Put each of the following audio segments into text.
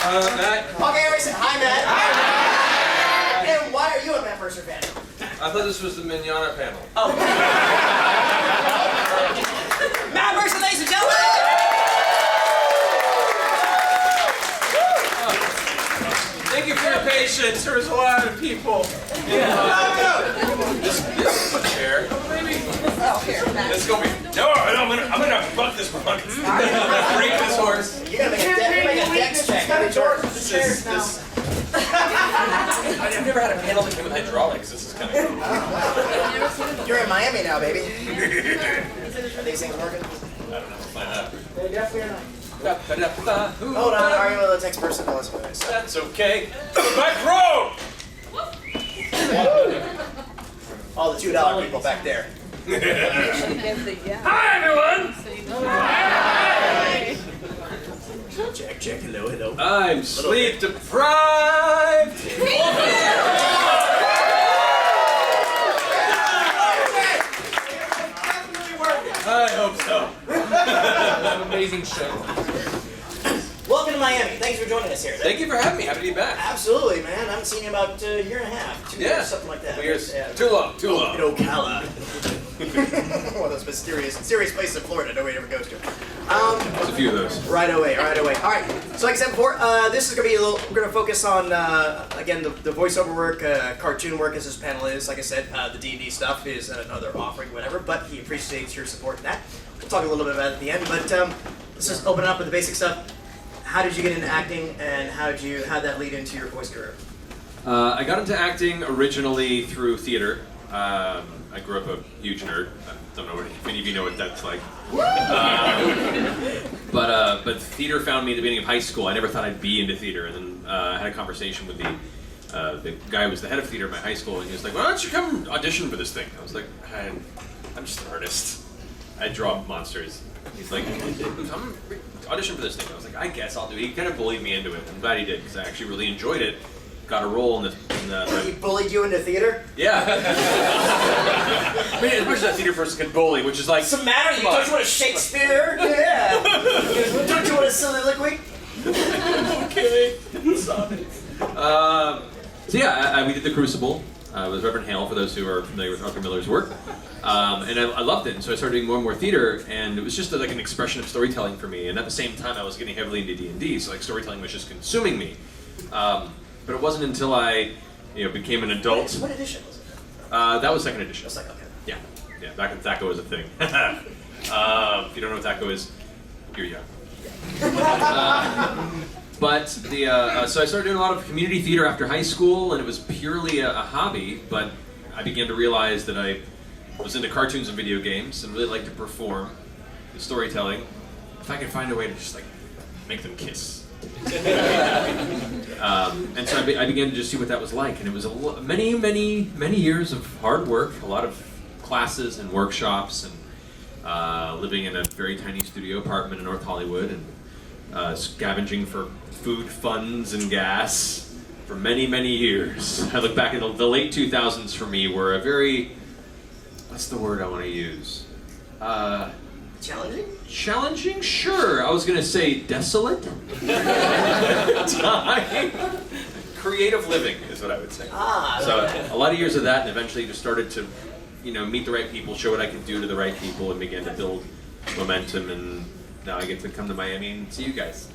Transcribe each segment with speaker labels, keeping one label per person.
Speaker 1: Matt.
Speaker 2: Okay, wait a second. Hi, Matt. Hi, Matt. And why are you a Matt Mercer fan?
Speaker 1: I thought this was the Mignana panel.
Speaker 2: Oh. Matt Mercer, ladies and gentlemen!
Speaker 1: Thank you for your patience. There was a lot of people. This chair.
Speaker 2: Oh, here, Matt.
Speaker 1: Let's go. No, I'm gonna buck this one. I'm gonna break this horse.
Speaker 2: You're gonna make a dex check.
Speaker 1: I've never had a panel that came with hydraulics. This is kind of cool.
Speaker 2: You're in Miami now, baby. Are these things working?
Speaker 1: I don't know. We'll find out.
Speaker 2: They definitely are not.
Speaker 1: Hold
Speaker 2: Hold on, arguing with the text person.
Speaker 1: That's okay. Back row!
Speaker 2: All the $2 people back there.
Speaker 1: Hi, everyone!
Speaker 2: Check, check, hello, hello.
Speaker 1: I'm sleep deprived! I hope so. Amazing show.
Speaker 2: Welcome to Miami. Thanks for joining us here.
Speaker 1: Thank you for having me. Happy to be back.
Speaker 2: Absolutely, man. I haven't seen you in about a year and a half, 2 years, something like that.
Speaker 1: 2 years.
Speaker 2: Yeah.
Speaker 1: Too long, too long.
Speaker 2: In Ocala. One of those mysterious places in Florida nobody ever goes to.
Speaker 1: There's a few of those.
Speaker 2: Right away. All right. So like I said before, this is going to be we're going to focus on, again, the voiceover work, cartoon work as this panel is. Like I said, the D&D stuff is another offering, whatever, but he appreciates your support in that. We'll talk a little bit about it at the end, but let's just open up with the basic stuff. How did you get into acting, and how'd that lead into your voice career?
Speaker 3: I got into acting originally through theater. I grew up a huge nerd. I don't know if any of you know what that's like. But theater found me at the beginning of high school. I never thought I'd be into theater, and then I had a conversation with the guy who was the head of theater at my high school, and he was like, "Why don't you come audition for this thing?" I was like, "I'm just an artist. I draw monsters." He's like, "I'm audition for this thing." I was like, "I guess I'll do it." He kind of bullied me into it. I'm glad he did, because I actually really enjoyed it. Got a role in the
Speaker 2: He bullied you into theater?
Speaker 3: Yeah. I mean, as much as a theater person can bully, which is like...
Speaker 2: What's the matter? Don't you want a Shakespeare? Yeah. Don't you want a soliloquy?
Speaker 3: Okay. Sorry. So yeah, we did The Crucible with Reverend Hale, for those who are familiar with Arthur Miller's work. And I loved it, and so I started doing more and more theater, and it was just like an expression of storytelling for me. And at the same time, I was getting heavily into D&D, so like storytelling was just consuming me. But it wasn't until I, became an adult.
Speaker 2: What edition was it?
Speaker 3: That was second edition.
Speaker 2: That's like, okay.
Speaker 3: Yeah. Back when THACO was a thing. If you don't know what THACO is, you're young. So I started doing a lot of community theater after high school, and it was purely a hobby. But I began to realize that I was into cartoons and video games, and really liked to perform, the storytelling. If I could find a way to just like make them kiss. And so I began to just see what that was like, and it was many years of hard work, a lot of classes and workshops, and living in a very tiny studio apartment in North Hollywood, and scavenging for food funds and gas for many years. I look back at the late 2000s for me were a very, what's the word I want to use?
Speaker 2: Challenging?
Speaker 3: Challenging? Sure. I was going to say desolate. Time. Creative living is what I would say. So a lot of years of that, and eventually just started to, meet the right people, show what I could do to the right people, and began to build momentum. And now I get to come to Miami and see you guys.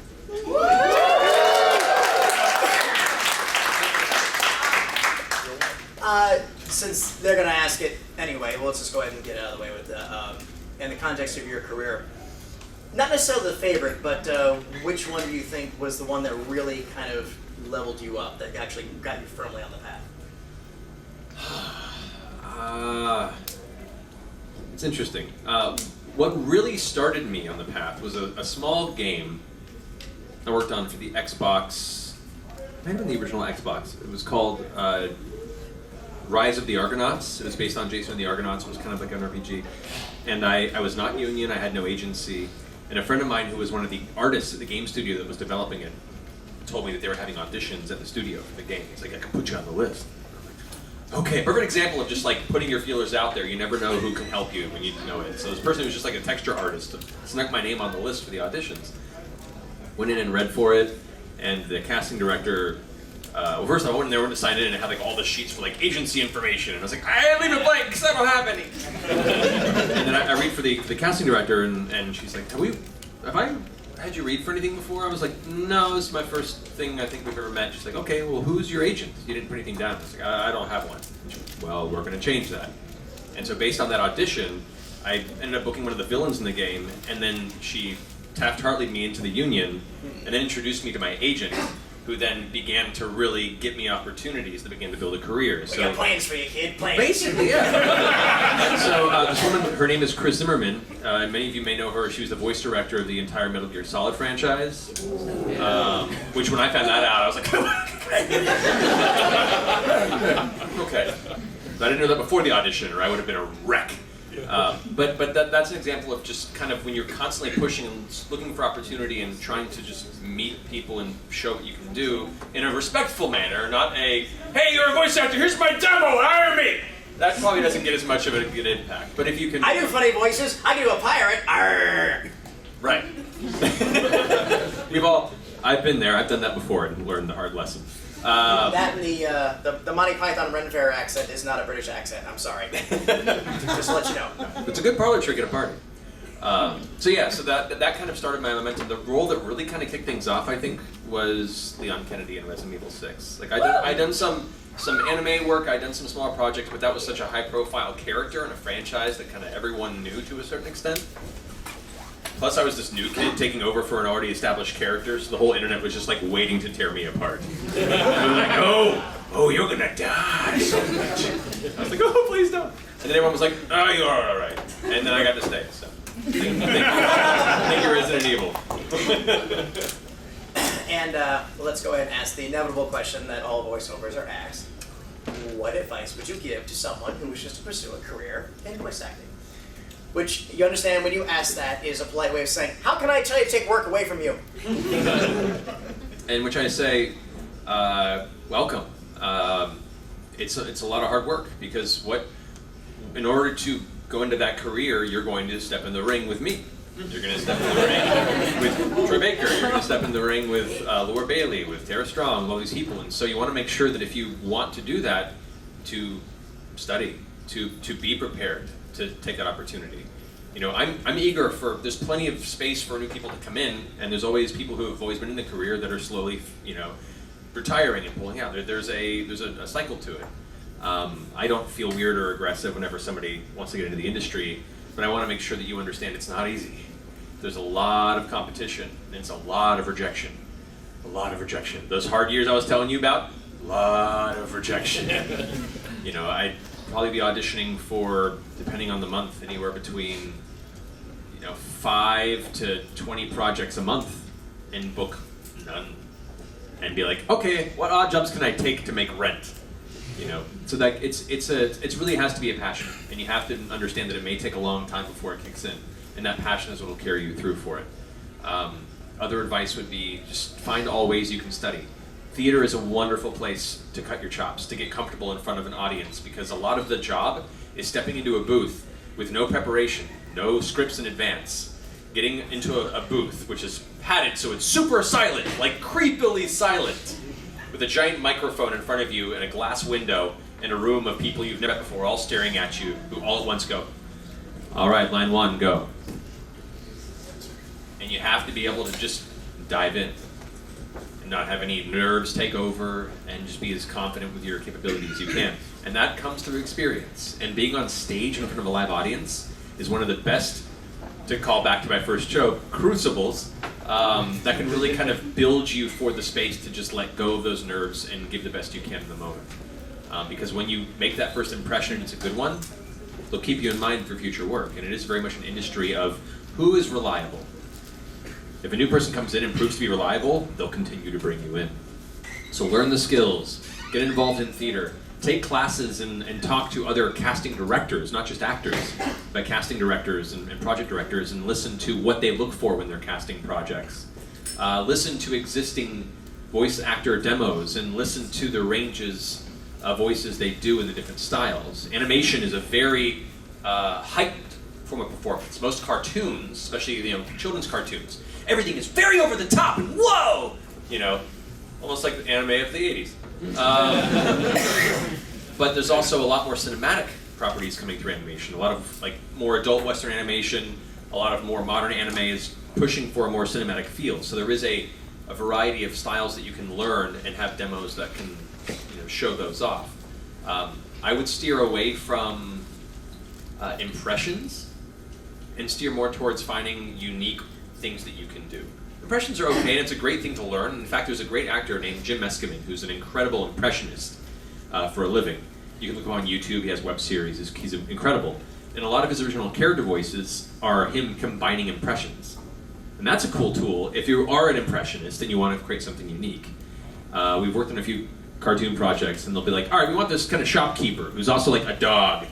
Speaker 2: Since they're going to ask it anyway, let's just go ahead and get out of the way with that. In the context of your career, not necessarily the favorite, but which one do you think was the one that really kind of leveled you up, that actually got you firmly on the path?
Speaker 3: It's interesting. What really started me on the path was a small game I worked on for the Xbox, might have been the original Xbox. It was called Rise of the Argonauts. It was based on Jason and the Argonauts. It was kind of like an RPG. And I was not union, I had no agency. And a friend of mine who was one of the artists at the game studio that was developing it told me that they were having auditions at the studio for the game. He's like, "I can put you on the list." Okay, perfect example of just like putting your feelers out there. You never know who can help you when you know it. So this person was just like a texture artist snuck my name on the list for the auditions. Went in and read for it, and the casting director. Well, first I went in there to sign in, and it had like all the sheets for like agency information, and I was like, I leave it blank because I don't have any. And then I read for the casting director, and she's like, have I had you read for anything before? I was like, no, this is my first thing I think we've ever met. She's like, okay, well, who's your agent? You didn't put anything down. I was like, I don't have one. Well, we're going to change that. And so based on that audition, I ended up booking one of the villains in the game, and then she Taft-Hartley'd me into the union, and then introduced me to my agent, who then began to really get me opportunities that began to build a career.
Speaker 2: We got plans for you, kid. Plans.
Speaker 3: Basically, yeah. And so this woman, her name is Chris Zimmerman. Many of you may know her. She was the voice director of the entire Metal Gear Solid franchise. Which, when I found that out, I was like, okay. I didn't know that before the audition, or I would have been a wreck. But that's an example of just kind of when you're constantly pushing and looking for opportunity and trying to just meet people and show what you can do in a respectful manner, not a, hey, you're a voice actor, here's my demo, hire me! That probably doesn't get as much of an impact. But if you can...
Speaker 2: I do funny voices, I can do a pirate, arr!
Speaker 3: Right. I've been there, I've done that before and learned the hard lesson.
Speaker 2: That and the Monty Python Ren Fair accent is not a British accent. I'm sorry. Just to let you know.
Speaker 3: It's a good parlor trick at a party. So that kind of started my momentum. The role that really kind of kicked things off, I think, was Leon Kennedy in Resident Evil 6. Like I'd done some anime work, I'd done some smaller projects, but that was such a high-profile character in a franchise that kind of everyone knew to a certain extent. Plus, I was this new kid taking over for an already established character, so the whole internet was just like waiting to tear me apart. They were like, oh, you're gonna die so much. I was like, oh, please don't. And then everyone was like, oh, you are all right. And then I got to stay. So, thank you, Resident Evil.
Speaker 2: And let's go ahead and ask the inevitable question that all voiceovers are asked. What advice would you give to someone who wishes to pursue a career in voice acting? Which, you understand, when you ask that, is a polite way of saying, how can I tell you to take work away from you?
Speaker 3: In which I say, welcome. It's a lot of hard work, because in order to go into that career, you're going to step in the ring with me. You're going to step in the ring with Troy Baker. You're going to step in the ring with Laura Bailey, with Tara Strong, all these people. And so you want to make sure that if you want to do that, to study, to be prepared, to take that opportunity. You know, I'm eager there's plenty of space for new people to come in, and there's always people who have always been in the career that are slowly, retiring and pulling out. There's a cycle to it. I don't feel weird or aggressive whenever somebody wants to get into the industry, but I want to make sure that you understand it's not easy. There's a lot of competition, and it's a lot of rejection. A lot of rejection. Those hard years I was telling you about, a lot of rejection. I'd probably be auditioning for, depending on the month, anywhere between 5 to 20 projects a month, and book none. And be like, okay, what odd jobs can I take to make rent? So that it really has to be a passion, and you have to understand that it may take a long time before it kicks in, and that passion is what will carry you through for it. Other advice would be just find all ways you can study. Theater is a wonderful place to cut your chops, to get comfortable in front of an audience, because a lot of the job is stepping into a booth with no preparation, no scripts in advance, getting into a booth which is padded so it's super silent, like creepily silent, with a giant microphone in front of you and a glass window and a room of people you've never met before all staring at you, who all at once go, all right, line one, go. And you have to be able to just dive in and not have any nerves take over, and just be as confident with your capabilities as you can. And that comes through experience. And being on stage in front of a live audience is one of the best, to call back to my first joke, crucibles, that can really kind of build you for the space to just let go of those nerves and give the best you can in the moment. Because when you make that first impression and it's a good one, they'll keep you in mind for future work. And it is very much an industry of who is reliable. If a new person comes in and proves to be reliable, they'll continue to bring you in. So learn the skills, get involved in theater, take classes and talk to other casting directors, not just actors, but casting directors and project directors, and listen to what they look for when they're casting projects. Listen to existing voice actor demos and listen to the ranges of voices they do in the different styles. Animation is a very heightened form of performance. Most cartoons, especially children's cartoons, everything is very over the top and whoa! almost like the anime of the 80s. But there's also a lot more cinematic properties coming through animation. A lot of more adult Western animation, a lot of more modern anime is pushing for a more cinematic feel. So there is a variety of styles that you can learn and have demos that can show those off. I would steer away from impressions and steer more towards finding unique things that you can do. Impressions are okay, and it's a great thing to learn. In fact, there's a great actor named Jim Meskimen who's an incredible impressionist for a living. You can look him on YouTube. He has web series. He's incredible. And a lot of his original character voices are him combining impressions. And that's a cool tool if you are an impressionist and you want to create something unique. We've worked on a few cartoon projects, and they'll be like, all right, we want this kind of shopkeeper who's also like a dog,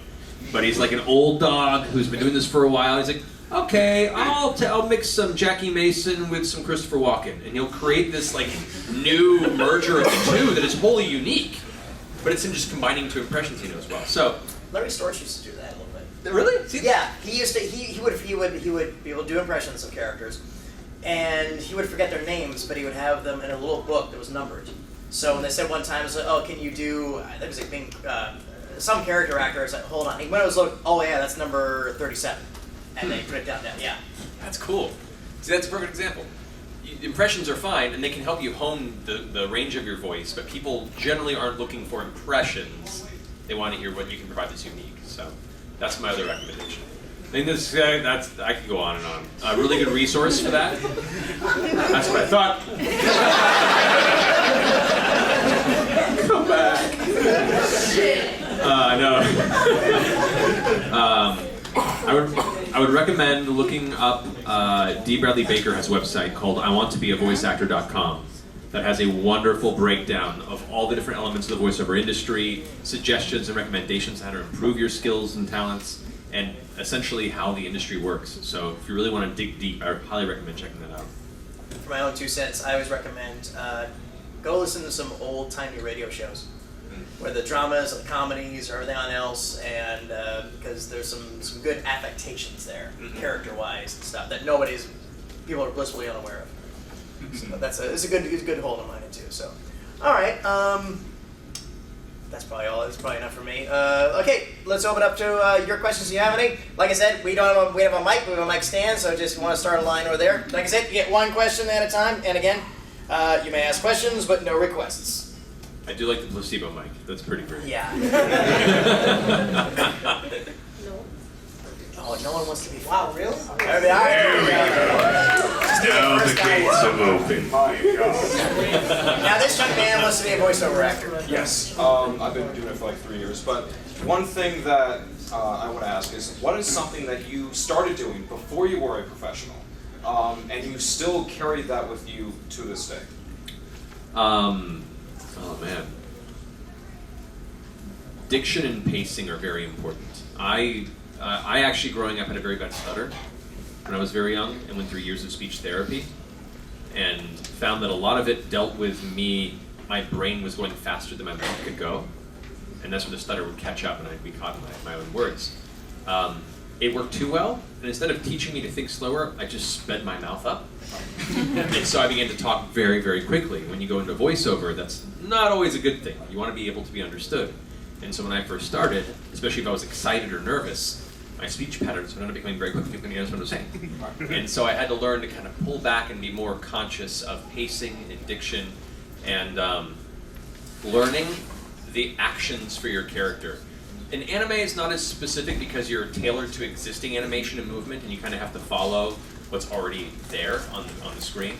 Speaker 3: but he's like an old dog who's been doing this for a while. He's like, okay, I'll mix some Jackie Mason with some Christopher Walken, and he'll create this new merger of the two that is wholly unique. But it's him just combining two impressions he knows well. So
Speaker 2: Larry Storch used to do that a little bit.
Speaker 3: really?
Speaker 2: Yeah, he used to. He would be able to do impressions of characters, and he would forget their names, but he would have them in a little book that was numbered. So when they said one time, it was like, oh, can you do? I think it was being some character actor. It's like, hold on. He went and look. Oh yeah, that's number 37, and they put it down. Yeah.
Speaker 3: That's cool. See, that's a perfect example. Impressions are fine, and they can help you hone the range of your voice, but people generally aren't looking for impressions. They want to hear what you can provide that's unique. So that's my other recommendation. I think I could go on and on. A really good resource for that. That's what I thought. Come back. No. I would recommend looking up. D. Bradley Baker has a website called iwanttobeavoiceactor.com that has a wonderful breakdown of all the different elements of the voiceover industry, suggestions and recommendations on how to improve your skills and talents, and essentially how the industry works. So if you really want to dig deep, I highly recommend checking that out.
Speaker 2: For my own 2 cents, I always recommend go listen to some old-timey radio shows where the dramas and the comedies or everything else, and because there's some good affectations there, character-wise and stuff that people are blissfully unaware of. So it's a good hole to mine it too. So, all right, that's probably all. That's probably enough for me. Okay, let's open up to your questions. Do you have any? Like I said, we have a mic. We have a mic stand, so just want to start a line over there. Like I said, you get one question at a time, and again, you may ask questions, but no requests.
Speaker 3: I do like the placebo mic. That's pretty great.
Speaker 2: Yeah. Oh, no one wants to be. Wow, really? There we are.
Speaker 3: Now the gates have opened.
Speaker 2: Now this young man wants to be a voiceover actor.
Speaker 4: Yes, I've been doing it for 3 years, but one thing that I want to ask is, what is something that you started doing before you were a professional, and you still carry that with you to this day?
Speaker 3: Oh man. Diction and pacing are very important. I actually, growing up, had a very bad stutter when I was very young and went through years of speech therapy and found that a lot of it dealt with my brain was going faster than my mouth could go, and that's when the stutter would catch up and I'd be caught in my own words. It worked too well, and instead of teaching me to think slower, I just sped my mouth up. And so I began to talk very, very quickly. When you go into voiceover, that's not always a good thing. You want to be able to be understood. And so when I first started, especially if I was excited or nervous, my speech patterns would end up becoming very quick. People couldn't understand what I was saying. And so I had to learn to kind of pull back and be more conscious of pacing and diction and learning the actions for your character. An anime is not as specific because you're tailored to existing animation and movement, and you kind of have to follow what's already there on the screen.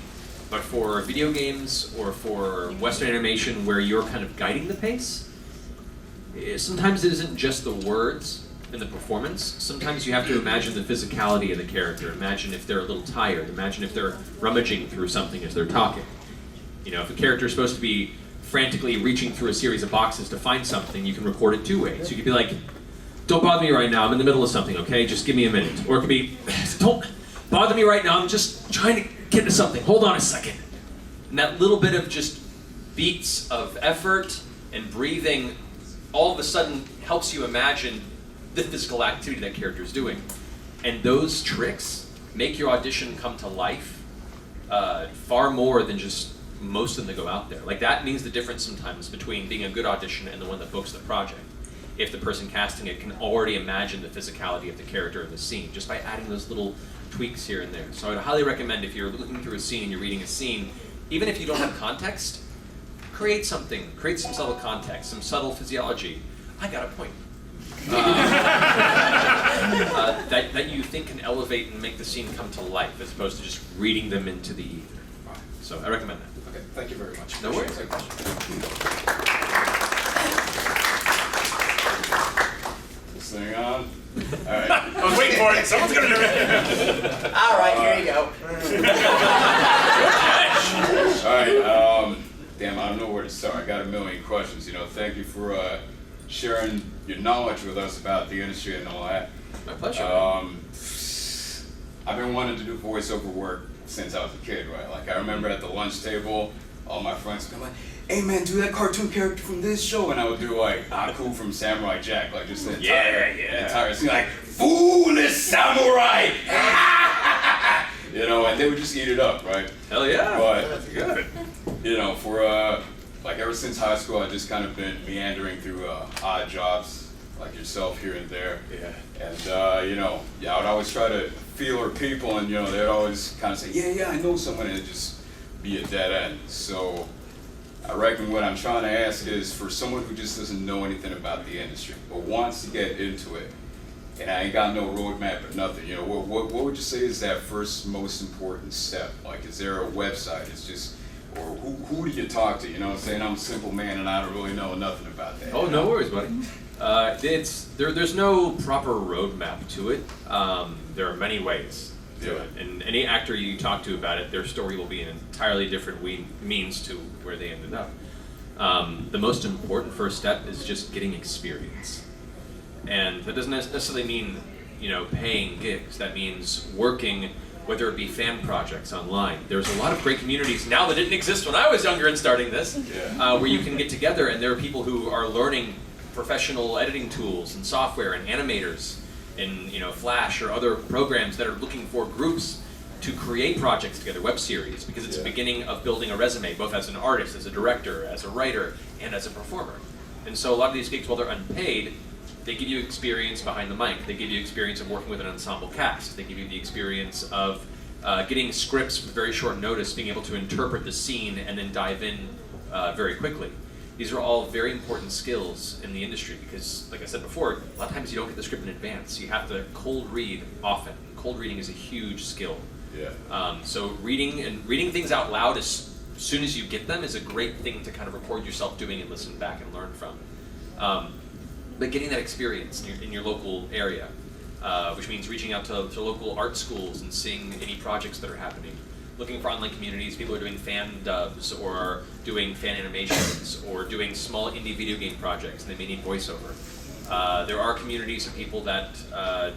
Speaker 3: But for video games or for Western animation where you're kind of guiding the pace, sometimes it isn't just the words and the performance. Sometimes you have to imagine the physicality of the character. Imagine if they're a little tired. Imagine if they're rummaging through something as they're talking. If a character is supposed to be frantically reaching through a series of boxes to find something, you can record it 2 ways. You could be like, don't bother me right now, I'm in the middle of something, okay? Just give me a minute. Or it could be, don't bother me right now, I'm just trying to get to something. Hold on a second. And that little bit of just beats of effort and breathing all of a sudden helps you imagine the physical activity that character is doing. And those tricks make your audition come to life far more than just most of them that go out there. Like that means the difference sometimes between being a good audition and the one that books the project. If the person casting it can already imagine the physicality of the character in the scene, just by adding those little tweaks here and there. So I'd highly recommend if you're looking through a scene and you're reading a scene, even if you don't have context, create something. Create some subtle context, some subtle physiology. I got a point. That you think can elevate and make the scene come to life as opposed to just reading them into the ether. So I recommend that.
Speaker 4: Okay, thank you very much.
Speaker 3: No worries.
Speaker 5: This thing on? Alright.
Speaker 1: I was waiting for it. Someone's gonna do it.
Speaker 2: All right, here you go.
Speaker 5: Alright, damn, I don't know where to start. I got a million questions. Thank you for sharing your knowledge with us about the industry and all that.
Speaker 3: My pleasure.
Speaker 5: I've been wanting to do voiceover work since I was a kid, right? Like, I remember at the lunch table, all my friends would come like, hey man, do that cartoon character from this show, and I would do like Aku from Samurai Jack, like just the entire scene, like, foolish samurai! And they would just eat it up, right?
Speaker 3: Hell yeah.
Speaker 5: But,
Speaker 3: That's good.
Speaker 5: for like ever since high school, I've just kind of been meandering through odd jobs, like yourself here and there.
Speaker 3: Yeah.
Speaker 5: And I would always try to feel her people, and they'd always kind of say, yeah, I know someone, and it'd just be a dead end. So I reckon what I'm trying to ask is for someone who just doesn't know anything about the industry, but wants to get into it, and I ain't got no roadmap or nothing, what would you say is that first most important step? Like, is there a website? It's just, or who do you talk to? I'm saying? I'm a simple man and I don't really know nothing about that.
Speaker 3: Oh, no worries, buddy. There's no proper roadmap to it. There are many ways to it, and any actor you talk to about it, their story will be an entirely different means to where they ended up. The most important first step is just getting experience, and that doesn't necessarily mean paying gigs. That means working, whether it be fan projects online. There's a lot of great communities now that didn't exist when I was younger and starting this, where you can get together, and there are people who are learning professional editing tools and software and animators in Flash or other programs that are looking for groups to create projects together, web series, because it's the beginning of building a resume, both as an artist, as a director, as a writer, and as a performer. And so a lot of these gigs, while they're unpaid, they give you experience behind the mic. They give you experience of working with an ensemble cast. They give you the experience of getting scripts with very short notice, being able to interpret the scene and then dive in very quickly. These are all very important skills in the industry because, like I said before, a lot of times you don't get the script in advance. You have to cold read often. Cold reading is a huge skill.
Speaker 5: Yeah.
Speaker 3: So reading things out loud as soon as you get them is a great thing to kind of record yourself doing and listen back and learn from. But getting that experience in your local area, which means reaching out to local art schools and seeing any projects that are happening. Looking for online communities, people are doing fan dubs or doing fan animations or doing small indie video game projects, and they may need voiceover. There are communities of people that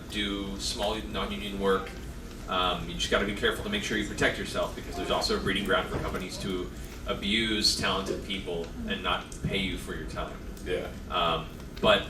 Speaker 3: do small non-union work. You just got to be careful to make sure you protect yourself because there's also a breeding ground for companies to abuse talented people and not pay you for your time.
Speaker 5: Yeah.
Speaker 3: But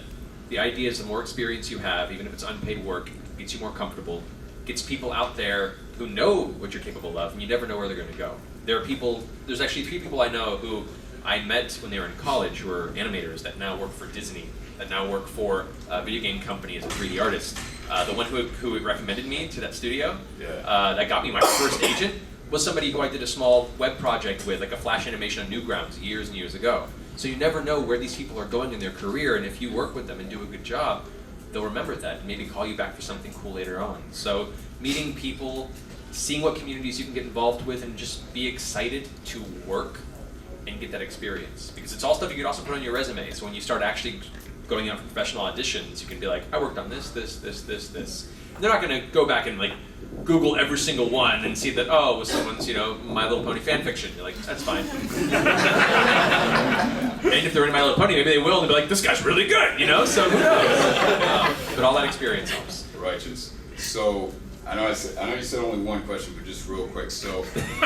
Speaker 3: the idea is the more experience you have, even if it's unpaid work, gets you more comfortable, gets people out there who know what you're capable of, and you never know where they're going to go. There's actually 3 people I know who I met when they were in college who are animators that now work for Disney, that now work for a video game company as a 3D artist. The one who recommended me to that studio, that got me my first agent, was somebody who I did a small web project with, like a Flash animation on Newgrounds years and years ago. So you never know where these people are going in their career, and if you work with them and do a good job, they'll remember that and maybe call you back for something cool later on. So meeting people, seeing what communities you can get involved with, and just be excited to work and get that experience. Because it's all stuff you can also put on your resume. So when you start actually going out for professional auditions, you can be like, I worked on this. And they're not going to go back and like Google every single one and see that, oh, it was someone's, My Little Pony fan fiction. You're like, that's fine. And if they're in My Little Pony, maybe they will, and they'll be like, this guy's really good, So who knows? But all that experience helps.
Speaker 5: Righteous. So I know you said only one question, but just real quick. So real quick.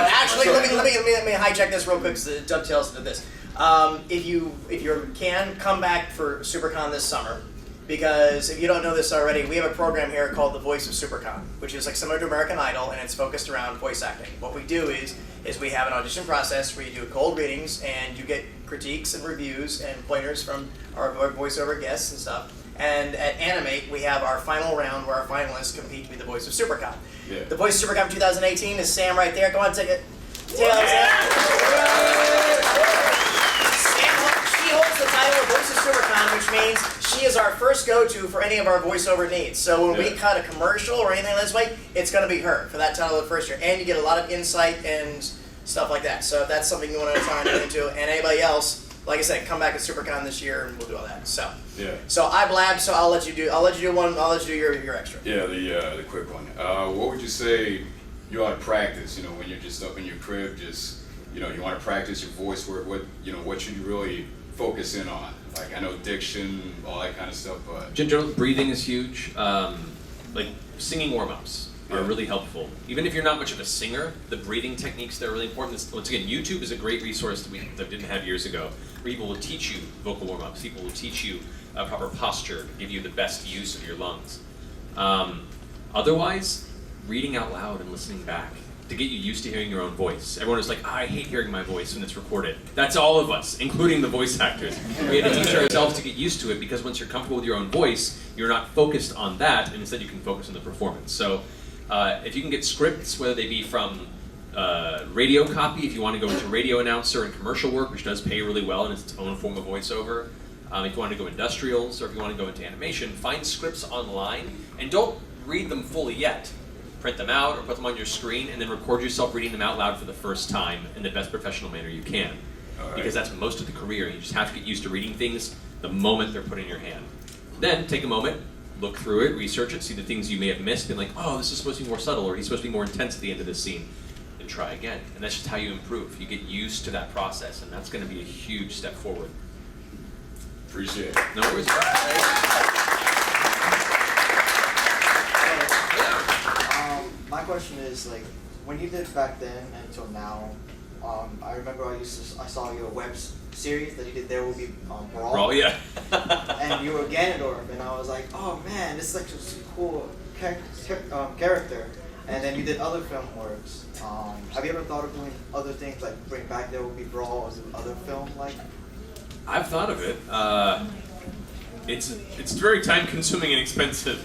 Speaker 2: Actually, let me hijack this real quick because it dovetails into this. If you can come back for SuperCon this summer, because if you don't know this already, we have a program here called the Voice of Supercon, which is like similar to American Idol, and it's focused around voice acting. What we do is we have an audition process where you do cold readings, and you get critiques and reviews and pointers from our voiceover guests and stuff. And at Animate, we have our final round where our finalists compete to be the Voice of Supercon.
Speaker 5: Yeah.
Speaker 2: The Voice of Supercon 2018 is Sam right there. Go on, take it. She holds the title of Voice of Supercon, which means she is our first go-to for any of our voiceover needs. So when we cut a commercial or anything this way, it's going to be her for that title of the first year. And you get a lot of insight and stuff like that. So if that's something you want to try and get into, and anybody else, like I said, come back at Supercon this year and we'll do all that. So so I blabbed, so I'll let you do one. I'll let you do your extra.
Speaker 5: Yeah, the quick one. What would you say you ought to practice? You know, when you're just up in your crib, just you want to practice your voice work. What should you really focus in on? Like I know diction, all that kind of stuff, but
Speaker 3: general breathing is huge. Like singing warm-ups are really helpful. Even if you're not much of a singer, the breathing techniques that are really important. Once again, YouTube is a great resource that we didn't have years ago, where people will teach you vocal warm-ups. People will teach you proper posture, give you the best use of your lungs. Otherwise, reading out loud and listening back to get you used to hearing your own voice. Everyone is like, I hate hearing my voice when it's recorded. That's all of us, including the voice actors. We had to teach ourselves to get used to it, because once you're comfortable with your own voice, you're not focused on that, and instead you can focus on the performance. So if you can get scripts, whether they be from radio copy, if you want to go into radio announcer and commercial work, which does pay really well and it's its own form of voiceover. If you want to go industrials, or if you want to go into animation, find scripts online and don't read them fully yet. Print them out or put them on your screen, and then record yourself reading them out loud for the first time in the best professional manner you can. Because that's most of the career. You just have to get used to reading things the moment they're put in your hand. Then take a moment, look through it, research it, see the things you may have missed, and like, oh, this is supposed to be more subtle, or he's supposed to be more intense at the end of this scene, and try again. And that's just how you improve. You get used to that process, and that's going to be a huge step forward.
Speaker 5: appreciate it.
Speaker 3: No worries.
Speaker 6: My question is, like, when you did back then until now, I remember I saw your web series that you did. There Will Be Brawl.
Speaker 3: Brawl, yeah.
Speaker 6: And you were Ganondorf, and I was like, oh man, this is like such a cool character. And then you did other film works. Have you ever thought of doing other things, like bring back There Will Be Brawl as other film like?
Speaker 3: I've thought of it. It's very time consuming and expensive.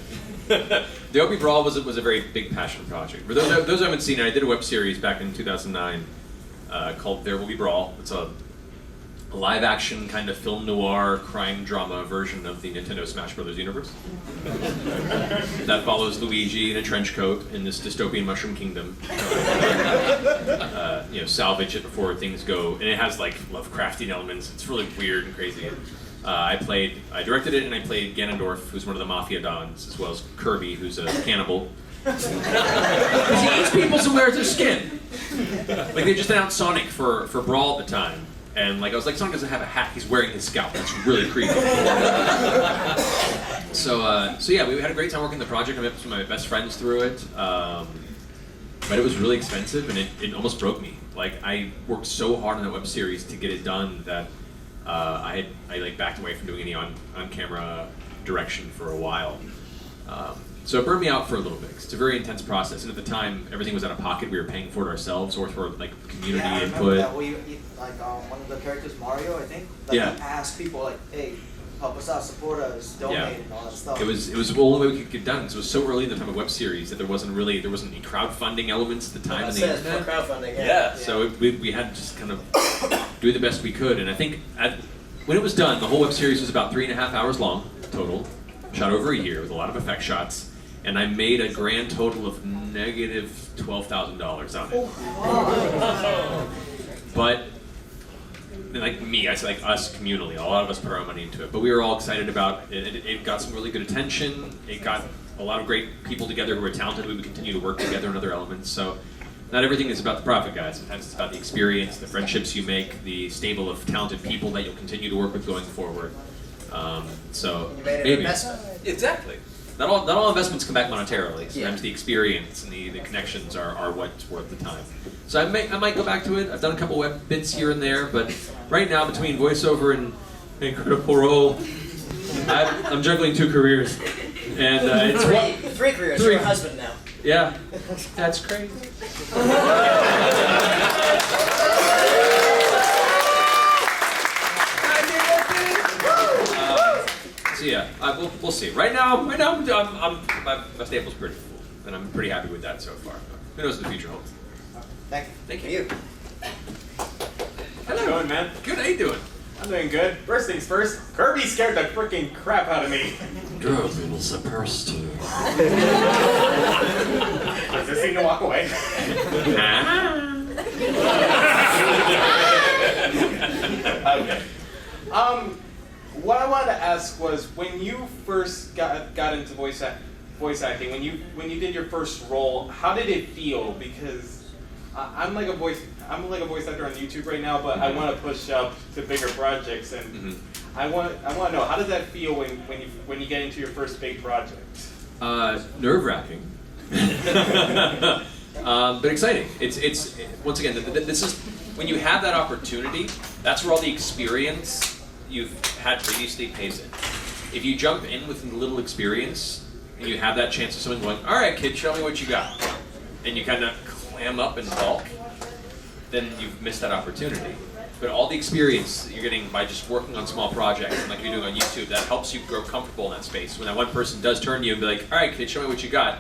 Speaker 3: The Opie Brawl was a very big passion project. For those who haven't seen it, I did a web series back in 2009 called There Will Be Brawl. It's a live action kind of film noir crime drama version of the Nintendo Smash Brothers universe. That follows Luigi in a trench coat in this dystopian mushroom kingdom. Salvage it before things go, and it has like Lovecraftian elements. It's really weird and crazy. I directed it, and I played Ganondorf, who's one of the Mafia Dons, as well as Kirby, who's a cannibal. Because he eats people and wears their skin. Like, they just announced Sonic for Brawl at the time. And like I was like, Sonic doesn't have a hat, he's wearing his scalp. That's really creepy. So yeah, we had a great time working the project. I met some of my best friends through it. But it was really expensive, and it almost broke me. Like, I worked so hard on that web series to get it done that I backed away from doing any on-camera direction for a while. So it burned me out for a little bit. It's a very intense process, and at the time, everything was out of pocket. We were paying for it ourselves, or for like community input.
Speaker 6: Yeah, I remember that one of the characters, Mario, I think. He asked people like, "Hey, help us out, support us, donate, and all that stuff."
Speaker 3: It was the only way we could get done. So it was so early in the time of web series that there wasn't any crowdfunding elements at the time.
Speaker 2: Crowdfunding.
Speaker 3: Yeah. So we had to just kind of do the best we could, and I think when it was done, the whole web series was about 3.5 hours long total, shot over a year with a lot of effect shots. And I made a grand total of negative $12,000 on it. But like me, I say like us communally, a lot of us put our money into it. But we were all excited about it. It got some really good attention. It got a lot of great people together who were talented. We would continue to work together in other elements. So not everything is about the profit, guys. Sometimes it's about the experience, the friendships you make, the stable of talented people that you'll continue to work with going forward. So
Speaker 2: You made an
Speaker 3: maybe.
Speaker 2: investment.
Speaker 3: Exactly. Not all investments come back monetarily. Sometimes the experience and the connections are what's worth the time. So I might go back to it. I've done a couple web bits here and there, but right now between voiceover and Critical Role, I'm juggling 2 careers, and it's
Speaker 2: Three careers.
Speaker 3: Three.
Speaker 2: You're a husband now.
Speaker 3: Yeah, that's crazy. So yeah, we'll see. Right now, my staple's pretty full, and I'm pretty happy with that so far. Who knows what the future holds?
Speaker 6: Thank you.
Speaker 3: Thank
Speaker 2: You.
Speaker 7: How's it going, man?
Speaker 3: Good. How you doing?
Speaker 7: I'm doing good. First things first, Kirby scared the freaking crap out of me.
Speaker 3: Drugs are supposed to.
Speaker 7: I just seemed to walk away. Okay. What I wanted to ask was, when you first got into voice acting, when you did your first role, how did it feel? Because I'm like a voice actor on YouTube right now, but I want to push up to bigger projects, and I want to know, how does that feel when you get into your first big project?
Speaker 3: Nerve-wracking, but exciting. It's once again, this is when you have that opportunity. That's where all the experience you've had previously pays in. If you jump in with little experience and you have that chance of someone going, "All right, kid, show me what you got," and you kind of clam up and bulk, then you've missed that opportunity. But all the experience that you're getting by just working on small projects, and like you're doing on YouTube, that helps you grow comfortable in that space. When that one person does turn to you and be like, "All right, kid, show me what you got,"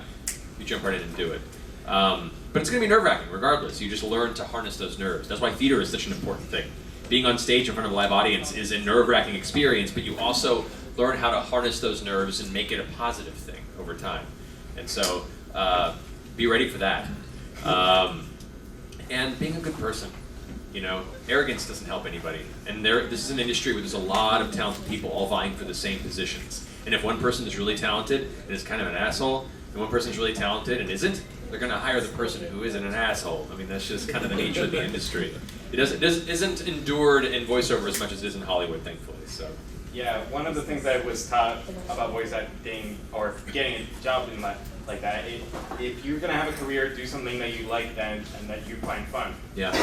Speaker 3: you jump right in and do it. But it's going to be nerve-wracking regardless. You just learn to harness those nerves. That's why theater is such an important thing. Being on stage in front of a live audience is a nerve-wracking experience, but you also learn how to harness those nerves and make it a positive thing over time. And so be ready for that. And being a good person. You know, arrogance doesn't help anybody. And this is an industry where there's a lot of talented people all vying for the same positions. And if one person is really talented and is kind of an asshole, and one person is really talented and isn't, they're going to hire the person who isn't an asshole. I mean, that's just kind of the nature of the industry. It isn't endured in voiceover as much as it is in Hollywood, thankfully. So.
Speaker 7: Yeah, one of the things I was taught about voice acting, or getting a job in like that, if you're going to have a career, do something that you like then and that you find fun.
Speaker 3: Yeah.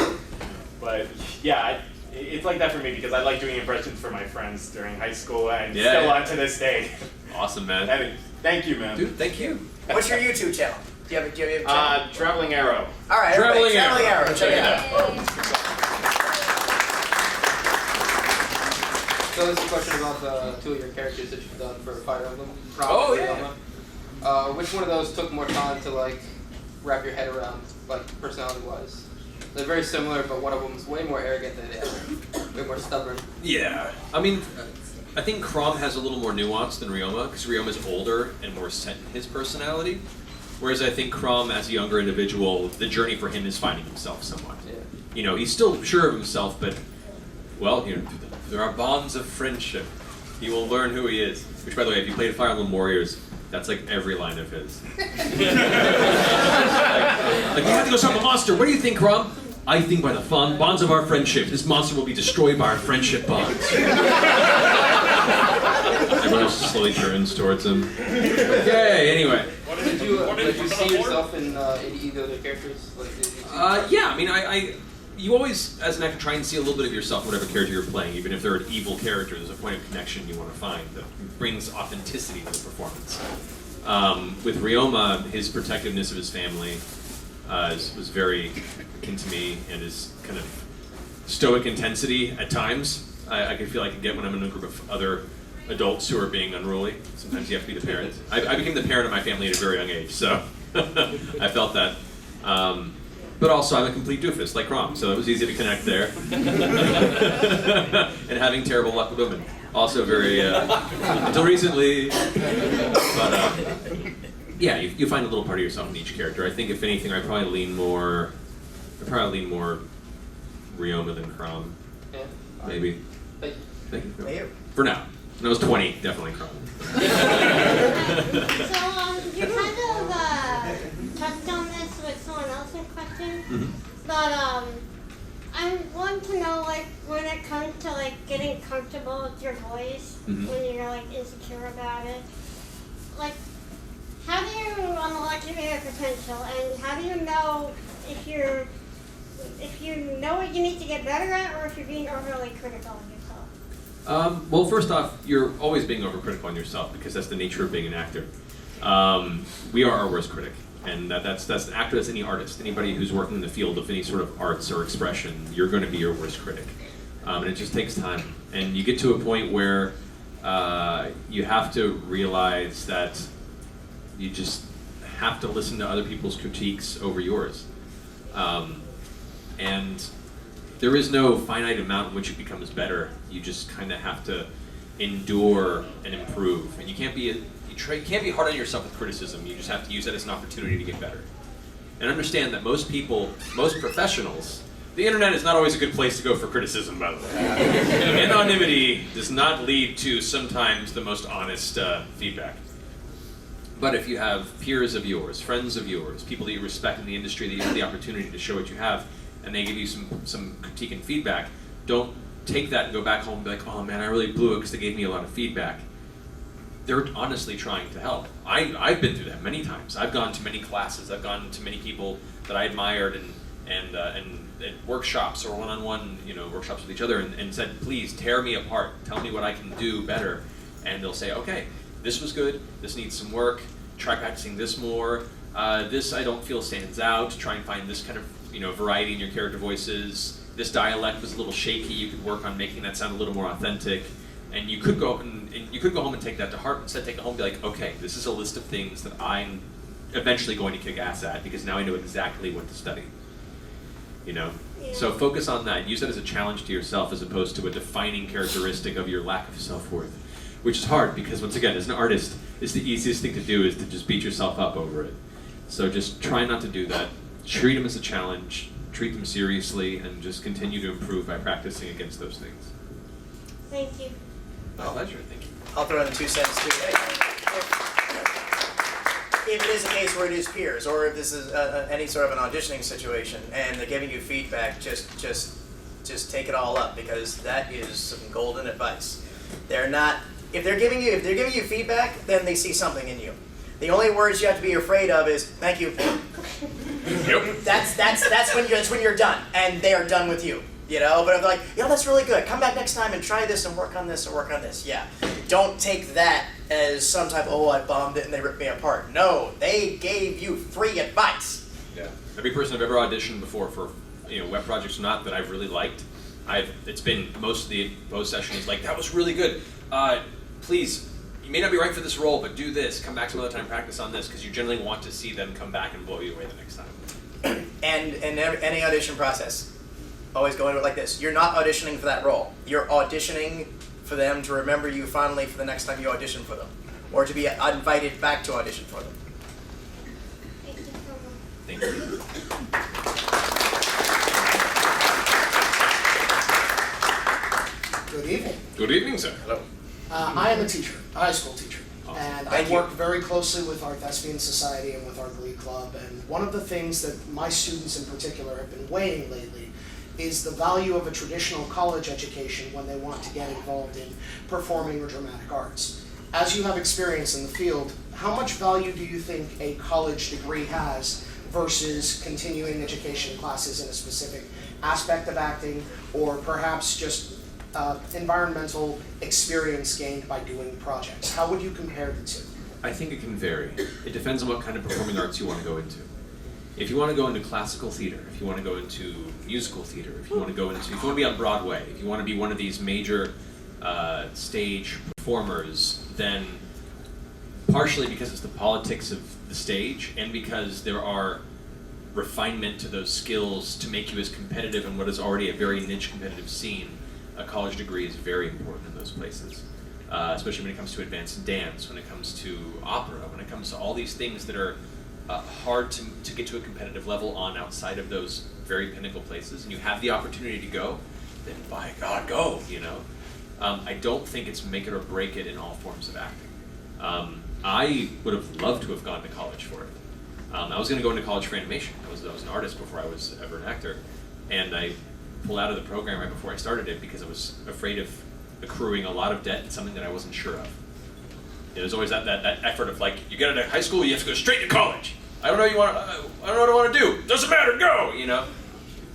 Speaker 7: But yeah, it's like that for me because I like doing impressions for my friends during high school and still on to this day.
Speaker 3: Awesome, man.
Speaker 7: Thank you, man.
Speaker 3: Dude, thank you.
Speaker 2: What's your YouTube channel? Do you have a channel?
Speaker 7: Traveling Arrow.
Speaker 2: All right,
Speaker 3: Traveling
Speaker 2: Traveling
Speaker 3: Arrow.
Speaker 2: Arrow. Check it out.
Speaker 8: So this is a question about the 2 of your characters that you've done for Fire Emblem. Kromm
Speaker 3: Oh,
Speaker 8: and
Speaker 3: yeah.
Speaker 8: Ryoma. Which one of those took more time to like wrap your head around, like personality-wise? They're very similar, but one of them is way more arrogant than the other, way more stubborn.
Speaker 3: Yeah. I mean, I think Kromm has a little more nuance than Ryoma, because Ryoma's older and more set in his personality. Whereas I think Kromm, as a younger individual, the journey for him is finding himself somewhat.
Speaker 8: Yeah.
Speaker 3: You know, he's still sure of himself, but, well, you know, there are bonds of friendship. He will learn who he is. Which, by the way, if you played Fire Emblem Warriors, that's like every line of his. like, we have to go stop a monster. What do you think, Kromm? I think by the bonds of our friendship, this monster will be destroyed by our friendship bonds. Everyone else slowly turns towards him. Okay, anyway.
Speaker 8: Did you see yourself in either of the characters? Like, did you see
Speaker 3: Yeah, I mean, you always, as an actor, try and see a little bit of yourself in whatever character you're playing, even if they're an evil character. There's a point of connection you want to find that brings authenticity to the performance. With Ryoma, his protectiveness of his family was very akin to me, and his kind of stoic intensity at times. I can feel I can get when I'm in a group of other adults who are being unruly. Sometimes you have to be the parent. I became the parent of my family at a very young age, so I felt that. But also, I'm a complete doofus, like Kromm, so it was easy to connect there. And having terrible luck with women, also very, until recently. But yeah, you find a little part of yourself in each character. I think, if anything, I probably lean more Ryoma than Kromm,
Speaker 8: Yeah.
Speaker 3: maybe.
Speaker 8: Thank you.
Speaker 3: Thank you.
Speaker 2: Thank you.
Speaker 3: For now. When I was 20, definitely Kromm.
Speaker 9: So, you kind of touched on this with someone else's question, but I want to know, like, when it comes to, like, getting comfortable with your voice, when you're, like, insecure about it, like, how do you unlock your potential, and how do you know if you know what you need to get better at, or if you're being overly critical of yourself?
Speaker 3: Well, first off, you're always being overcritical on yourself because that's the nature of being an actor. We are our worst critic, and that's an actor, that's any artist, anybody who's working in the field of any sort of arts or expression. You're going to be your worst critic, and it just takes time. And you get to a point where you have to realize that you just have to listen to other people's critiques over yours, and there is no finite amount in which it becomes better. You just kind of have to endure and improve, and you can't be hard on yourself with criticism. You just have to use that as an opportunity to get better. And understand that most people, most professionals, the internet is not always a good place to go for criticism, by the way. Anonymity does not lead to sometimes the most honest feedback. But if you have peers of yours, friends of yours, people that you respect in the industry, that you have the opportunity to show what you have, and they give you some critique and feedback, don't take that and go back home and be like, oh man, I really blew it because they gave me a lot of feedback. They're honestly trying to help. I've been through that many times. I've gone to many classes. I've gone to many people that I admired and at workshops or one-on-one, workshops with each other, and said, please tear me apart. Tell me what I can do better. And they'll say, okay, this was good. This needs some work. Try practicing this more. This I don't feel stands out. Try and find this kind of variety in your character voices. This dialect was a little shaky. You could work on making that sound a little more authentic. And you could go home and take that to heart. Instead, take it home and be like, okay, this is a list of things that I'm eventually going to kick ass at because now I know exactly what to study.
Speaker 9: Yeah.
Speaker 3: So focus on that. Use that as a challenge to yourself as opposed to a defining characteristic of your lack of self-worth, which is hard because once again, as an artist, it's the easiest thing to do is to just beat yourself up over it. So just try not to do that. Treat them as a challenge. Treat them seriously, and just continue to improve by practicing against those things.
Speaker 9: Thank you.
Speaker 3: My pleasure. Thank you.
Speaker 2: I'll throw in 2 cents too. If it is a case where it is peers, or if this is any sort of an auditioning situation, and they're giving you feedback, just take it all up because that is some golden advice. If they're giving you feedback, then they see something in you. The only words you have to be afraid of is "thank you."
Speaker 3: Yep.
Speaker 2: That's when you're done, and they are done with you. But if they're like, that's really good. Come back next time and try this and work on this and work on this. Yeah. Don't take that as some type of, I bombed it and they ripped me apart. No, they gave you free advice.
Speaker 3: Yeah. Every person I've ever auditioned before for web projects or not that I've really liked, it's been most of the post session is like, that was really good. Please, you may not be right for this role, but do this. Come back some other time, practice on this, because you generally want to see them come back and blow you away the next time.
Speaker 2: And in any audition process, always go into it like this. You're not auditioning for that role. You're auditioning for them to remember you finally for the next time you audition for them, or to be invited back to audition for them.
Speaker 9: Thank you so much.
Speaker 3: Thank you.
Speaker 10: Good evening.
Speaker 3: Good evening, sir. Hello.
Speaker 10: I am a teacher, a high school teacher,
Speaker 3: Awesome.
Speaker 10: and
Speaker 2: Thank
Speaker 10: I
Speaker 2: you.
Speaker 10: work very closely with our Thespian Society and with our Glee Club, and one of the things that my students in particular have been weighing lately is the value of a traditional college education when they want to get involved in performing or dramatic arts. As you have experience in the field, how much value do you think a college degree has versus continuing education classes in a specific aspect of acting, or perhaps just environmental experience gained by doing projects? How would you compare the two?
Speaker 3: I think it can vary. It depends on what kind of performing arts you want to go into. If you want to go into classical theater, if you want to go into musical theater, if you want to be on Broadway, if you want to be one of these major stage performers, then partially because it's the politics of the stage and because there are refinement to those skills to make you as competitive in what is already a very niche competitive scene, a college degree is very important in those places. Especially when it comes to advanced dance, when it comes to opera, when it comes to all these things that are hard to get to a competitive level on outside of those very pinnacle places, and you have the opportunity to go, then by God, go, I don't think it's make it or break it in all forms of acting. I would have loved to have gone to college for it. I was going to go into college for animation. I was an artist before I was ever an actor, and I pulled out of the program right before I started it because I was afraid of accruing a lot of debt in something that I wasn't sure of. There's always that effort of like, you get out of high school, you have to go straight to college. I don't know what I want to do. Doesn't matter, go.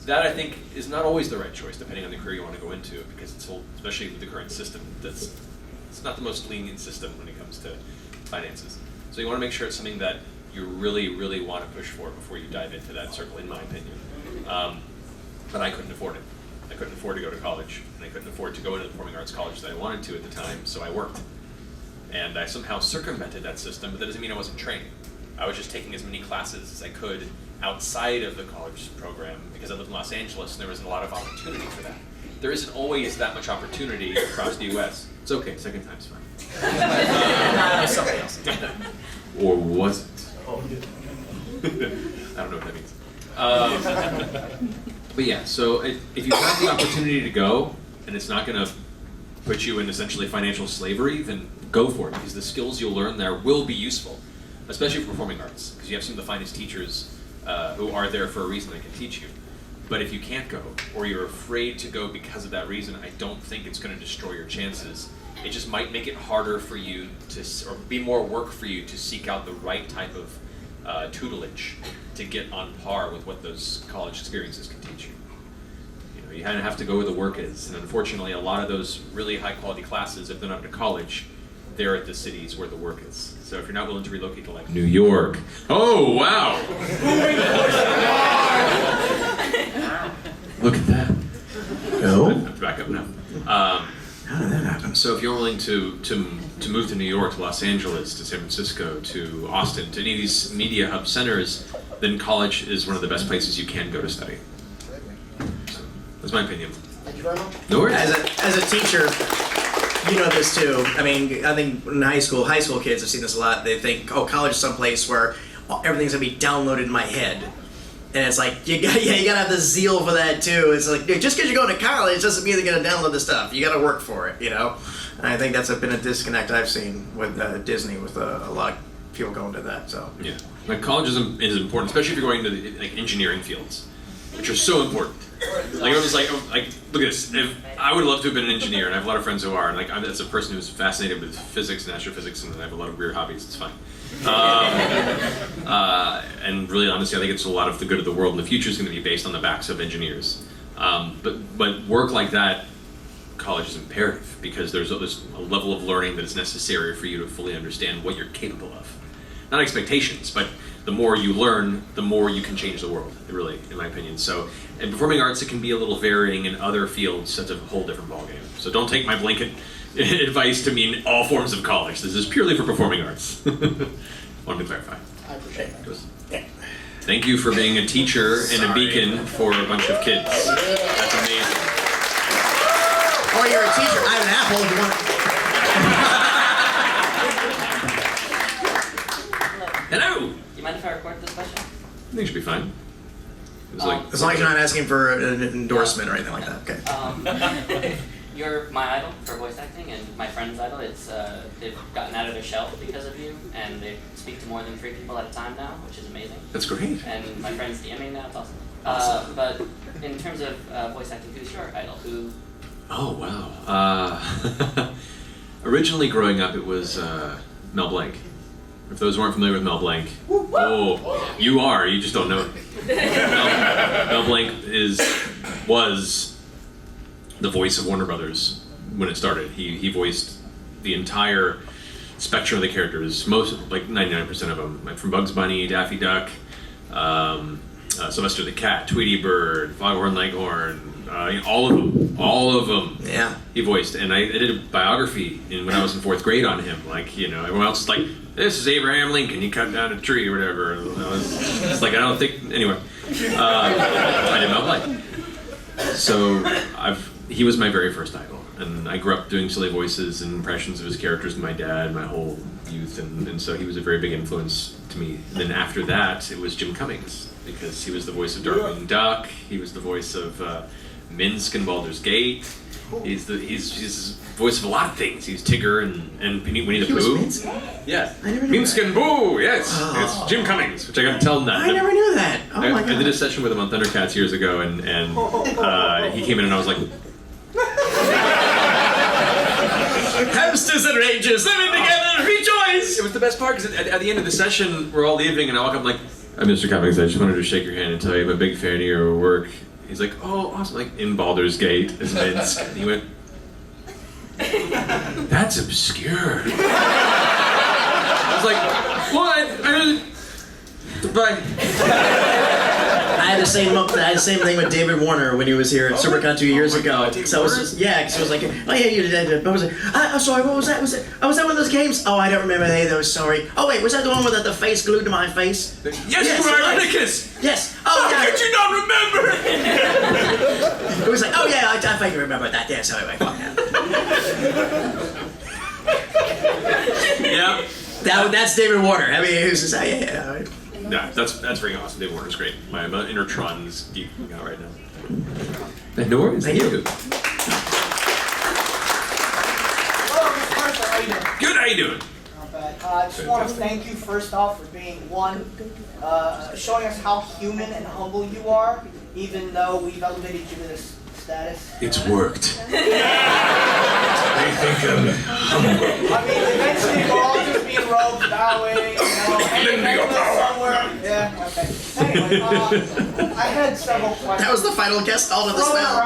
Speaker 3: that I think is not always the right choice, depending on the career you want to go into, because it's especially with the current system, it's not the most lenient system when it comes to finances. So you want to make sure it's something that you really, really want to push for before you dive into that circle, in my opinion. But I couldn't afford it. I couldn't afford to go to college, and I couldn't afford to go into the performing arts college that I wanted to at the time, so I worked. And I somehow circumvented that system, but that doesn't mean I wasn't training. I was just taking as many classes as I could outside of the college program, because I lived in Los Angeles and there wasn't a lot of opportunity for that. There isn't always that much opportunity across the US. It's okay, second time's fine.
Speaker 2: Something else.
Speaker 3: Or was it? I don't know what that means. But yeah, so if you have the opportunity to go, and it's not going to put you in essentially financial slavery, then go for it, because the skills you'll learn there will be useful, especially for performing arts, because you have some of the finest teachers who are there for a reason that can teach you. But if you can't go, or you're afraid to go because of that reason, I don't think it's going to destroy your chances. It just might make it harder for you to, or be more work for you to seek out the right type of tutelage to get on par with what those college experiences can teach you. You know, you kind of have to go where the work is, and unfortunately, a lot of those really high quality classes, if they're not at college, they're at the cities where the work is. So if you're not willing to relocate to like New York, oh wow! Look at that.
Speaker 2: No.
Speaker 3: Back up now. How did that happen? So if you're willing to move to New York, to Los Angeles, to San Francisco, to Austin, to any of these media hub centers, then college is one of the best places you can go to study. So that's my opinion.
Speaker 10: Thank you very much.
Speaker 3: No worries.
Speaker 2: As a teacher, you know this too. I mean, I think in high school kids have seen this a lot. They think, oh, college is someplace where everything's gonna be downloaded in my head. And it's like, you gotta have the zeal for that too. It's like, just because you're going to college doesn't mean they're gonna download the stuff. You gotta work for it, you know? And I think that's been a disconnect I've seen with Disney, with a lot of people going to that, so.
Speaker 3: Yeah, like college is important, especially if you're going to the, like, engineering fields, which are so important. Like I was like, look at this. If I would love to have been an engineer, and I have a lot of friends who are. And like, I'm as a person who's fascinated with physics and astrophysics, and I have a lot of weird hobbies. It's fine. And really, honestly, I think it's a lot of the good of the world, and the future is going to be based on the backs of engineers. But work like that, college is imperative, because there's a level of learning that is necessary for you to fully understand what you're capable of. Not expectations, but the more you learn, the more you can change the world, really, in my opinion. So, in performing arts, it can be a little varying. In other fields, that's a whole different ballgame. So don't take my blanket advice to mean all forms of college. This is purely for performing arts. Wanted to clarify.
Speaker 10: I appreciate that.
Speaker 2: Yeah.
Speaker 3: Thank you for being a teacher and a beacon for a bunch of kids. That's amazing.
Speaker 2: Oh, you're a teacher. I have an apple. If you want.
Speaker 3: Hello!
Speaker 11: Do you mind if I record this question?
Speaker 3: I think it should be fine. It was like,
Speaker 2: As long as you're not asking for an endorsement or anything like that. Okay.
Speaker 11: You're my idol for voice acting, and my friend's idol. It's they've gotten out of their shell because of you, and they speak to more than 3 people at a time now, which is amazing.
Speaker 3: That's great.
Speaker 11: And my friend's DMing now. It's awesome. But in terms of voice acting, who's your idol? Who?
Speaker 3: Oh, wow. Originally growing up, it was Mel Blanc. If those who aren't familiar with Mel Blanc, oh, you are, you just don't know it. Mel Blanc was the voice of Warner Brothers when it started. He voiced the entire spectrum of the characters, most, like 99% of them, like from Bugs Bunny, Daffy Duck, Sylvester the Cat, Tweety Bird, Foghorn Leghorn, all of them.
Speaker 2: Yeah.
Speaker 3: He voiced, and I did a biography when I was in 4th grade on him. Like, you know, everyone else is like, this is Abraham Lincoln, he cut down a tree or whatever. It's like, I don't think, anyway. I did Mel Blanc. So he was my very first idol, and I grew up doing silly voices and impressions of his characters with my dad my whole youth, and so he was a very big influence to me. And then after that, it was Jim Cummings, because he was the voice of Darkwing Duck, he was the voice of Minsk in Baldur's Gate, he's the voice of a lot of things. He's Tigger and Winnie the Pooh. Yeah.
Speaker 2: I never knew
Speaker 3: Minsk and Boo, yes.
Speaker 2: Oh.
Speaker 3: It's Jim Cummings, which I got to tell him that.
Speaker 2: I never knew that. Oh my God.
Speaker 3: I did a session with him on Thundercats years ago, and he came in and I was like,
Speaker 2: hamsters and rangers living together, rejoice!
Speaker 3: it was the best part, because at the end of the session, we're all leaving, and I walk up like, Mr. Cummings, I just wanted to shake your hand and tell you I'm a big fan of your work. He's like, oh, awesome, like in Baldur's Gate, as Minsk. And he went, that's obscure. I was like, what? Bye.
Speaker 2: I had the same thing with David Warner when he was here at SuperCon 2 years ago. So it was just, because it was like, oh yeah, you did. I was like, I'm sorry, what was that? Was that one of those games? Oh, I don't remember any of those. Sorry. Oh wait, was that the one with the face glued to my face?
Speaker 3: Yes, Ironicus.
Speaker 2: Yes.
Speaker 3: How could you not remember?
Speaker 2: It was like, oh yeah, I vaguely remember that. Yeah, so anyway, fuck that.
Speaker 3: Yeah.
Speaker 2: That's David Warner. I mean, he was just, yeah.
Speaker 3: Yeah, that's very awesome. David Warner's great. My inner Tron's geeking out right now. No worries. Thank you.
Speaker 10: Hello, Mr. Mercer, how you doing?
Speaker 3: Good. How you doing?
Speaker 10: Not bad. I just want to thank you first off for being showing us how human and humble you are, even though we've elevated you to this status.
Speaker 3: It's worked. They think I'm humble.
Speaker 10: I mean, eventually we'll all just be in robes, bowing, somewhere. Yeah, okay. Anyway, I had several questions.
Speaker 2: That was the final guest all to the spell.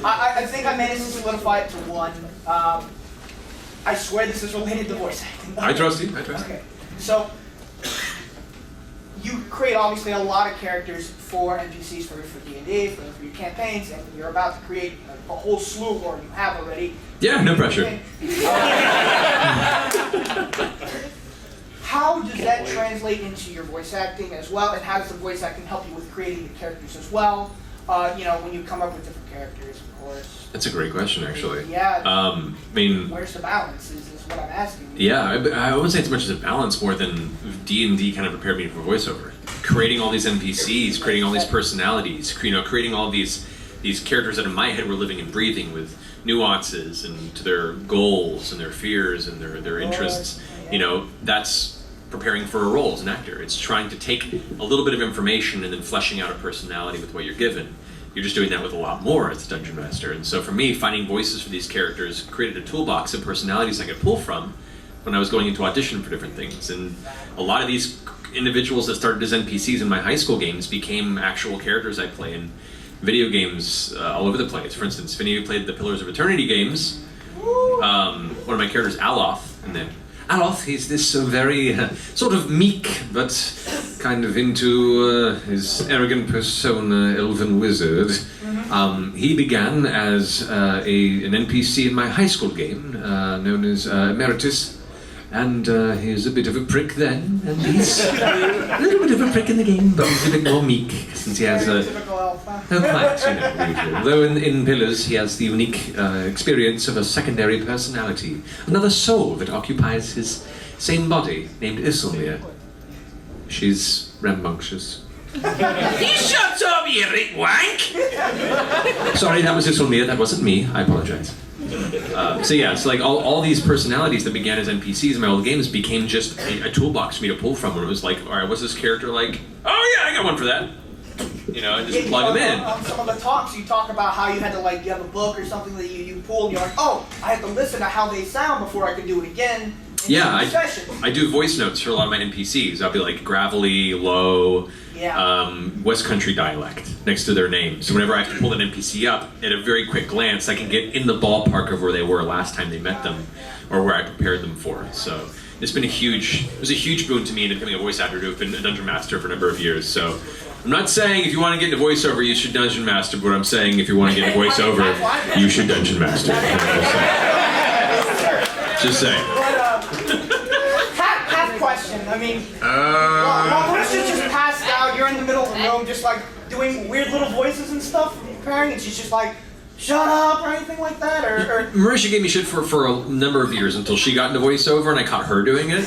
Speaker 10: I think I managed to solidify it to one. I swear this is related to voice acting.
Speaker 3: I trust you.
Speaker 10: Okay, so you create obviously a lot of characters for NPCs for D&D, for your campaigns, and you're about to create a whole slew, or you have already.
Speaker 3: Yeah, no pressure.
Speaker 10: How does that translate into your voice acting as well, and how does the voice acting help you with creating the characters as well? When you come up with different characters, of course.
Speaker 3: That's a great question, actually.
Speaker 10: Yeah.
Speaker 3: I mean,
Speaker 10: where's the balance? Is what I'm asking.
Speaker 3: Yeah, I wouldn't say it's much as a balance more than D&D kind of prepared me for voiceover. Creating all these NPCs, creating all these personalities, creating all these characters that in my head were living and breathing with nuances and to their goals and their fears and their interests. That's preparing for a role as an actor. It's trying to take a little bit of information and then fleshing out a personality with what you're given. You're just doing that with a lot more as a dungeon master. And so for me, finding voices for these characters created a toolbox of personalities I could pull from when I was going into audition for different things. And a lot of these individuals that started as NPCs in my high school games became actual characters I play in video games all over the place. For instance, if any of you played the Pillars of Eternity games, one of my characters, Aloth, and then Aloth, he's this very sort of meek, but kind of into his arrogant persona, elven wizard. He began as an NPC in my high school game, known as Emeritus, and he's a bit of a prick then, and he's a little bit of a prick in the game, but he's a bit more meek, since he has Though in Pillars he has the unique experience of a secondary personality, another soul that occupies his same body, named Isilmir. She's rambunctious.
Speaker 12: You shut up, you rit wank!
Speaker 3: Sorry, that was Isilmir, that wasn't me, I apologize. So yeah, it's like all these personalities that began as NPCs in my old games became just a toolbox for me to pull from, where it was like, alright, what's this character like? Oh yeah, I got one for that. And just plug them in.
Speaker 10: On some of the talks, you talk about how you had to, you have a book or something that you pulled, and you're like, oh, I have to listen to how they sound before I can do it again.
Speaker 3: Yeah, I do voice notes for a lot of my NPCs. I'll be like gravelly, low, West Country dialect next to their name. So whenever I have to pull an NPC up, at a very quick glance, I can get in the ballpark of where they were last time they met them, or where I prepared them for. So it was a huge boon to me in becoming a voice actor to have been a dungeon master for a number of years. So I'm not saying if you want to get into voiceover, you should dungeon master, but I'm saying if you want to get into voiceover, you should dungeon master. Just saying.
Speaker 10: Half question. I mean, Marisha just passed out. You're in the middle of the room, just doing weird little voices and stuff, preparing, and she's just like, shut up, or anything like that, or...
Speaker 3: Marisha gave me shit for a number of years until she got into voiceover and I caught her doing it.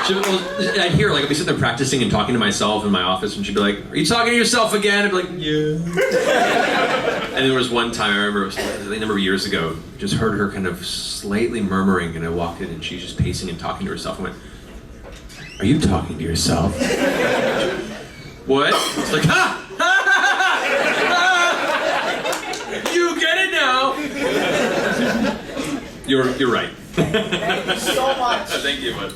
Speaker 3: I'd hear, I'd be sitting there practicing and talking to myself in my office, and she'd be like, are you talking to yourself again? I'd be like, yeah. And there was one time, I remember, it was a number of years ago, just heard her kind of slightly murmuring, and I walked in and she's just pacing and talking to herself. I went, are you talking to yourself? What? It's like, ha! You get it now! You're right.
Speaker 10: Thank you so much.
Speaker 3: Thank you, bud.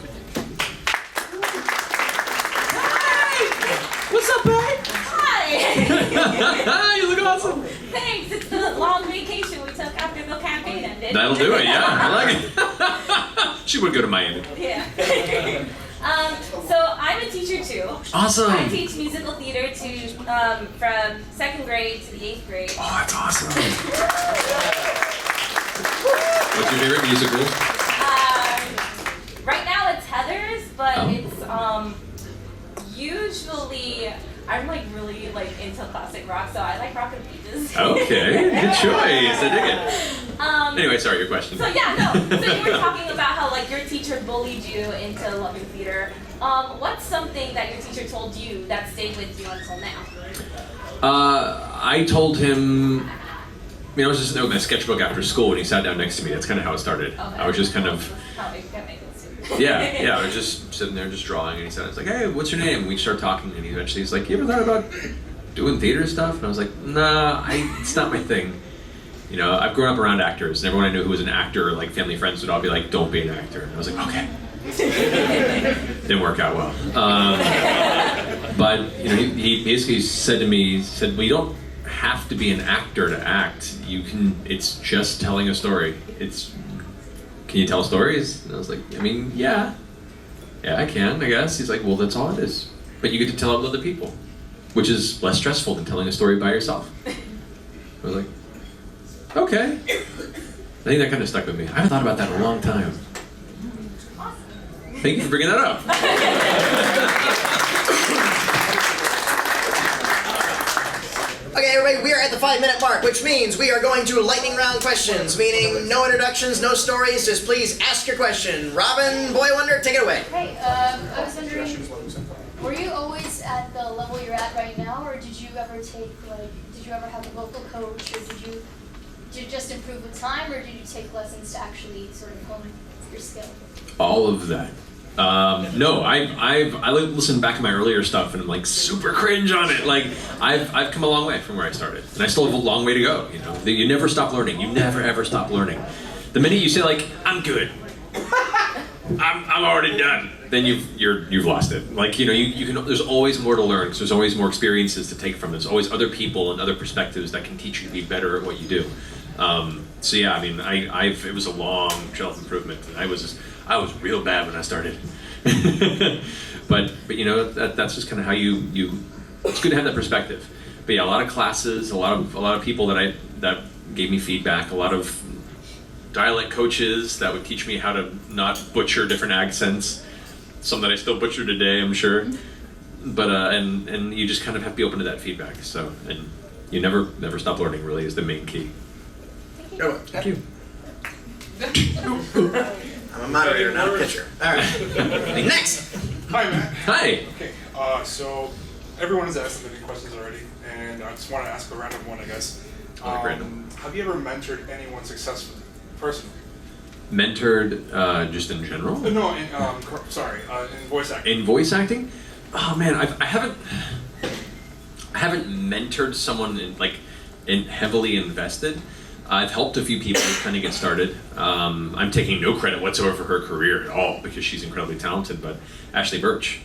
Speaker 12: What's up, babe? Hi!
Speaker 3: You look awesome.
Speaker 13: Thanks. It's the long vacation we took after the campaign ended.
Speaker 3: That'll do it. Yeah, I like it. She would go to Miami.
Speaker 13: Yeah. So I'm a teacher too.
Speaker 3: Awesome.
Speaker 13: I teach musical theater to from 2nd grade to the 8th grade.
Speaker 3: Oh, that's awesome. What's your favorite musical?
Speaker 13: Right now it's Heather's, but
Speaker 3: Oh.
Speaker 13: it's usually I'm like really like into classic rock, so I like Rock and Pages.
Speaker 3: Okay, good choice. I dig it. Anyway, sorry, your question.
Speaker 13: So yeah, no. So you were talking about how like your teacher bullied you into loving theater. What's something that your teacher told you that stayed with you until now?
Speaker 3: I told him, I was just in my sketchbook after school when he sat down next to me. That's kind of how it started.
Speaker 13: Okay.
Speaker 3: I was just kind of,
Speaker 13: That makes sense.
Speaker 3: yeah, I was just sitting there just drawing, and he said, I was like, hey, what's your name? And we started talking, and he's like, you ever thought about doing theater stuff? And I was like, nah, it's not my thing. I've grown up around actors, and everyone I knew who was an actor, like family friends, would all be like, don't be an actor. And I was like, okay. Didn't work out well. But he basically said to me, well, you don't have to be an actor to act. It's just telling a story. Can you tell stories? And I was like, yeah, I can, I guess. He's like, well, that's all it is. But you get to tell it with other people, which is less stressful than telling a story by yourself. I was like, okay. I think that kind of stuck with me. I haven't thought about that in a long time. Thank you for bringing that up.
Speaker 2: Okay, everybody, we are at the 5-minute mark, which means we are going to lightning round questions, meaning no introductions, no stories, just please ask your question. Robin, Boy Wonder, take it away.
Speaker 14: Hey, I was wondering, were you always at the level you're at right now, or did you ever have a vocal coach, or did you just improve with time, or did you take lessons to actually sort of hone your skill?
Speaker 3: All of that. No, I listened back to my earlier stuff and I'm like super cringe on it. Like I've come a long way from where I started, and I still have a long way to go. You never stop learning. You never ever stop learning. The minute you say like I'm good, I'm already done, then you've lost it. Like you can. There's always more to learn. 'Cause there's always more experiences to take from. There's always other people and other perspectives that can teach you to be better at what you do. So yeah, it was a long trail of improvement. I was real bad when I started, but that's just kind of how you. It's good to have that perspective. But yeah, a lot of classes, a lot of people that gave me feedback, a lot of dialect coaches that would teach me how to not butcher different accents. Some that I still butcher today, I'm sure. But and you just kind of have to be open to that feedback. So and you never stop learning. Really is the main key.
Speaker 2: Thank you. I'm a moderator, not a pitcher. All right. Next.
Speaker 15: Hi, Matt.
Speaker 3: Hi.
Speaker 15: Okay. So everyone has asked the big questions already, and I just want to ask a random one, I guess. Have you ever mentored anyone successfully, personally?
Speaker 3: Mentored just in general?
Speaker 15: No, in voice acting.
Speaker 3: In voice acting? Oh man, I haven't mentored someone heavily invested. I've helped a few people kind of get started. I'm taking no credit whatsoever for her career at all because she's incredibly talented, but Ashley Birch.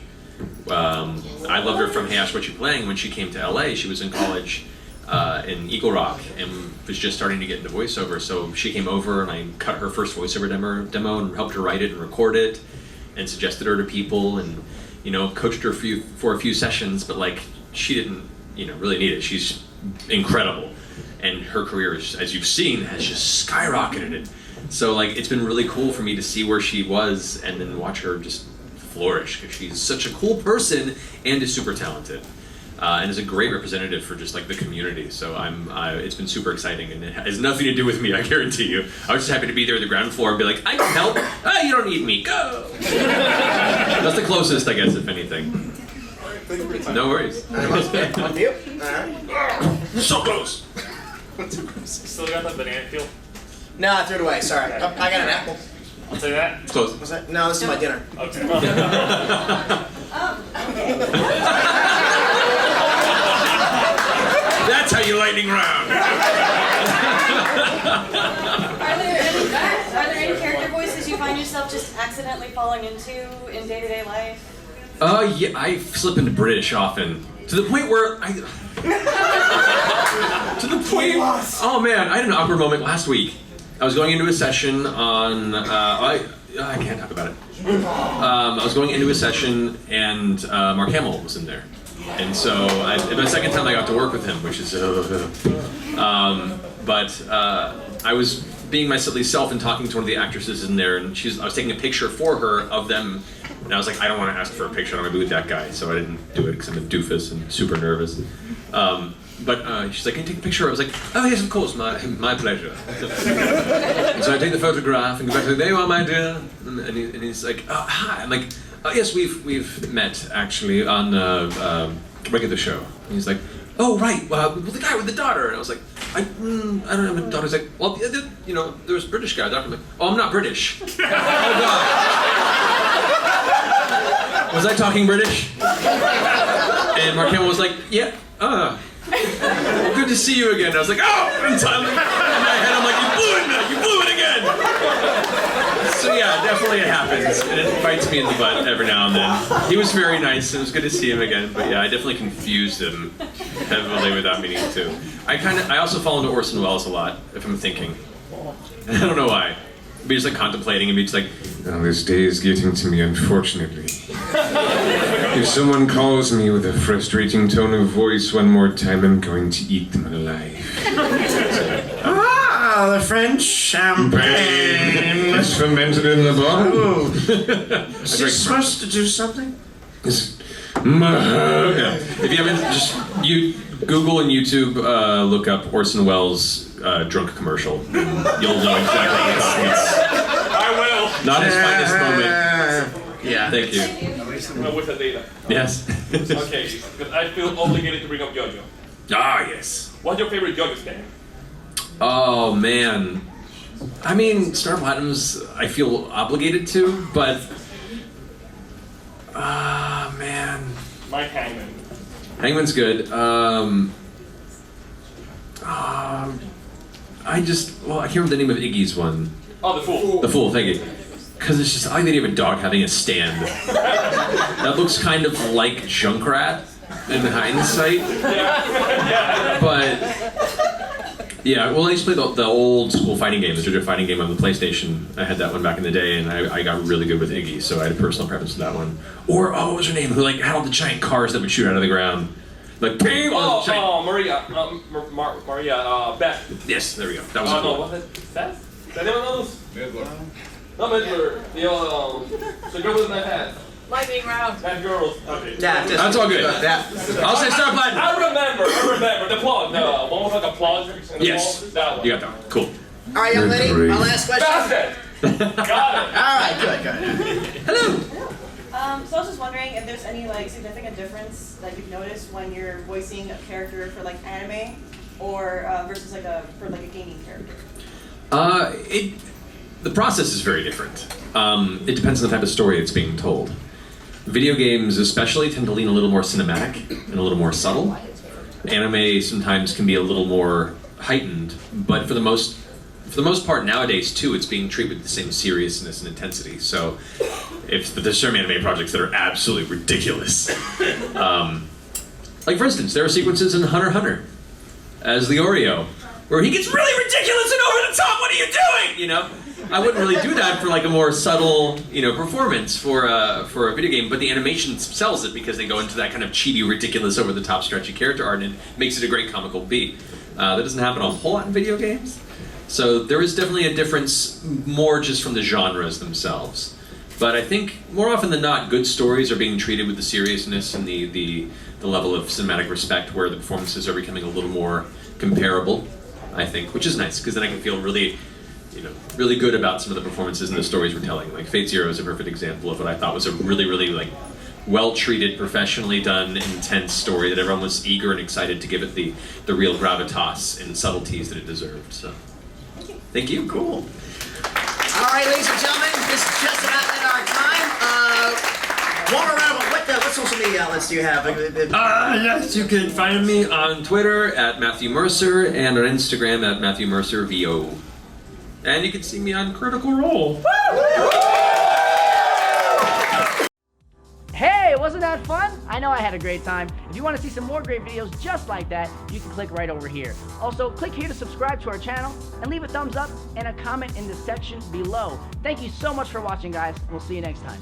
Speaker 3: I loved her from Hey Ash, What You Playing? When she came to LA. She was in college in Eagle Rock and was just starting to get into voiceover. So she came over and I cut her first voiceover demo and helped her write it and record it and suggested her to people and coached her for a few sessions, but she didn't really need it. She's incredible. And her career, as you've seen, has just skyrocketed. So it's been really cool for me to see where she was and then watch her just flourish because she's such a cool person and is super talented. And is a great representative for just the community. So it's been super exciting and it has nothing to do with me, I guarantee you. I was just happy to be there at the ground floor and be like, I can help. You don't need me, go. That's the closest, I guess, if anything.
Speaker 15: Thank you for your time.
Speaker 3: No worries.
Speaker 2: On you. All right.
Speaker 3: So close.
Speaker 16: Still got that banana peel?
Speaker 2: No, I threw it away. Sorry. I got an apple.
Speaker 16: I'll take that.
Speaker 3: It's close.
Speaker 2: What's that? No, this is my dinner.
Speaker 16: Okay.
Speaker 3: That's how you lightning round.
Speaker 17: Are there any character voices you find yourself just accidentally falling into in day-to-day life?
Speaker 3: Yeah, I slip into British often. To the point where To the point. Oh man, I had an awkward moment last week. I was going into a session on. I can't talk about it. I was going into a session and Mark Hamill was in there, and so the second time I got to work with him, which is. But I was being my silly self and talking to one of the actresses in there, and I was taking a picture for her of them, and I was like, I don't want to ask for a picture, I'm going to be with that guy, so I didn't do it because I'm a doofus and super nervous. But she's like, can you take a picture? I was like, oh yes, of course, my pleasure. So I take the photograph and go back to, there you are, my dear. And he's like, oh, hi. I'm like, oh yes, we've met actually on regular show. And he's like, oh right, well the guy with the daughter. And I was like, I don't have a daughter. He's like, well, there's a British guy. I'm like, oh, I'm not British. Oh God. Was I talking British? And Mark Hamill was like, yeah, good to see you again. I was like, oh, in my head, I'm like, you blew it again. So yeah, definitely it happens, and it bites me in the butt every now and then. He was very nice, and it was good to see him again. But yeah, I definitely confused him heavily without meaning to. I also fall into Orson Welles a lot if I'm thinking. I don't know why. Be just like contemplating and be just like,
Speaker 18: oh, this day is getting to me, unfortunately. If someone calls me with a frustrating tone of voice one more time, I'm going to eat them alive.
Speaker 12: The French champagne.
Speaker 18: It's fermented in the bottle.
Speaker 12: Is it supposed to do something?
Speaker 3: Yeah. If you haven't, you Google and YouTube, look up Orson Welles drunk commercial. You'll know exactly what I'm talking about.
Speaker 1: I will.
Speaker 3: Not his finest moment.
Speaker 1: Yeah.
Speaker 3: Thank you.
Speaker 1: With the data.
Speaker 3: Yes.
Speaker 1: Okay, because I feel obligated to bring up JoJo.
Speaker 3: Ah, yes.
Speaker 1: What's your favorite JoJo's game?
Speaker 3: Oh man, I mean Star Platinum's I feel obligated to, but man,
Speaker 1: Mike Hangman.
Speaker 3: Hangman's good. I can't remember the name of Iggy's one.
Speaker 1: Oh, the Fool.
Speaker 3: The Fool, thank you. Because it's just I like the idea of a dog having a stand. That looks kind of like Junkrat in hindsight.
Speaker 1: Yeah.
Speaker 3: But yeah, well, I used to play the old school fighting game, the JoJo fighting game on the PlayStation. I had that one back in the day, and I got really good with Iggy, so I had a personal preference for that one. Or, what was her name? Who had all the giant cars that would shoot out of the ground. Like, ping!
Speaker 1: Maria, Beth.
Speaker 3: Yes, there we go. That was
Speaker 1: no, was it Beth? Is that anyone else?
Speaker 5: Midler.
Speaker 1: No, Midler. The girl with my hat.
Speaker 17: Lightning round.
Speaker 1: That girl. Okay.
Speaker 2: Yeah,
Speaker 3: that's all good. I'll say Star Platinum.
Speaker 1: I remember. The plug. The one with like a plug.
Speaker 3: Yes.
Speaker 1: That one.
Speaker 3: You got that one. Cool.
Speaker 2: All right, young lady, my last question.
Speaker 1: Got it.
Speaker 2: All right, good.
Speaker 3: Hello.
Speaker 17: So I was just wondering if there's any significant difference that you've noticed when you're voicing a character for anime, or versus for a gaming character.
Speaker 3: The process is very different. It depends on the type of story it's being told. Video games especially tend to lean a little more cinematic and a little more subtle. Anime sometimes can be a little more heightened, but for the most part nowadays too, it's being treated with the same seriousness and intensity. So there's certain anime projects that are absolutely ridiculous. Like for instance, there are sequences in Hunter x Hunter as the Oreo, where he gets really ridiculous and over the top. What are you doing? I wouldn't really do that for a more subtle, performance for a video game. But the animation sells it because they go into that kind of cheaty, ridiculous, over the top, stretchy character art, and it makes it a great comical beat. That doesn't happen a whole lot in video games. So there is definitely a difference, more just from the genres themselves. But I think more often than not, good stories are being treated with the seriousness and the level of cinematic respect, where the performances are becoming a little more comparable, I think, which is nice, because then I can feel really good about some of the performances and the stories we're telling. Like Fate Zero is a perfect example of what I thought was a really, really well-treated, professionally done, intense story that everyone was eager and excited to give it the real gravitas and subtleties that it deserved. So, thank you. Cool.
Speaker 2: All right, ladies and gentlemen, this is just about in our time. One more round. What social media outlets do you have?
Speaker 3: Yes, you can find me on Twitter at Matthew Mercer and on Instagram at Matthew Mercer VO. And you can see me on Critical Role.
Speaker 19: Hey, Hey, wasn't that fun? I know I had a great time. If you want to see some more great videos just like that, you can click right over here. Also, click here to subscribe to our channel and leave a thumbs up and a comment in the section below. Thank you so much for watching, guys. We'll see you next time.